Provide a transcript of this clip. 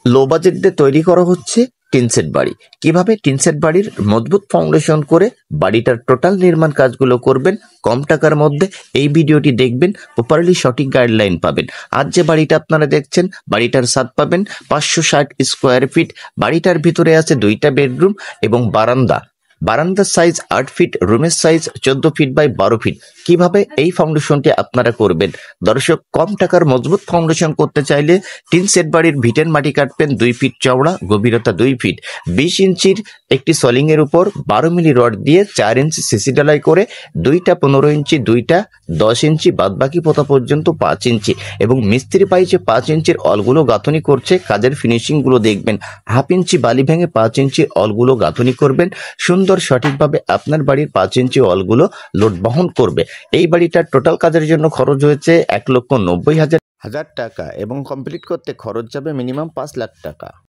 Low budget দিয়ে তৈরি করা হচ্ছে টিনসেট বাড়ি। কিভাবে টিনসেট বাড়ির মজবুত ফাউন্ডেশন করে বাড়িটার টোটাল নির্মাণ কাজগুলো করবেন কম টাকার মধ্যে, এই ভিডিওটি দেখবেন, প্রপারলি সঠিক গাইডলাইন পাবেন। আজ যে বাড়িটা আপনারা দেখছেন, বাড়িটার ছাদ পাবেন 560 স্কোয়ার ফিট। বাড়িটার ভিতরে আছে 2টা বেডরুম এবং বারান্দার সাইজ 8 ফিট, রুমের সাইজ 14 ফিট বাই 12 ফিট। কিভাবে এই ফাউন্ডেশনটি আপনারা করবেন দর্শক? কম টাকার মজবুত ফাউন্ডেশন করতে চাইলে টিন সেট বাড়ির ভিটের মাটি কাটবেন 2 ফিট চওড়া, গভীরতা 2 ফিট, 20 ইঞ্চির একটি সলিং এর উপর 12 মিলি রড দিয়ে 4 ইঞ্চি সিসি ঢালাই করে 2টা 15 ইঞ্চি, 2টা 10 ইঞ্চি, বাদ বাকি পোতা পর্যন্ত 5 ইঞ্চি, এবং মিস্ত্রি পাইছে 5 ইঞ্চির অলগুলো গাঁথনি করছে। কাজের ফিনিশিং গুলো দেখবেন, হাফ ইঞ্চি বালি ভেঙে 5 ইঞ্চি অলগুলো গাঁথনি করবেন। সুন্দর সঠিকভাবে আপনার বাড়ির 5 ইঞ্চি অলগুলো লোড বহন করবে। এই বাড়িটার টোটাল কাজের জন্য খরচ হয়েছে 1,90,000 টাকা এবং কমপ্লিট করতে খরচ যাবে মিনিমাম 5 লাখ টাকা।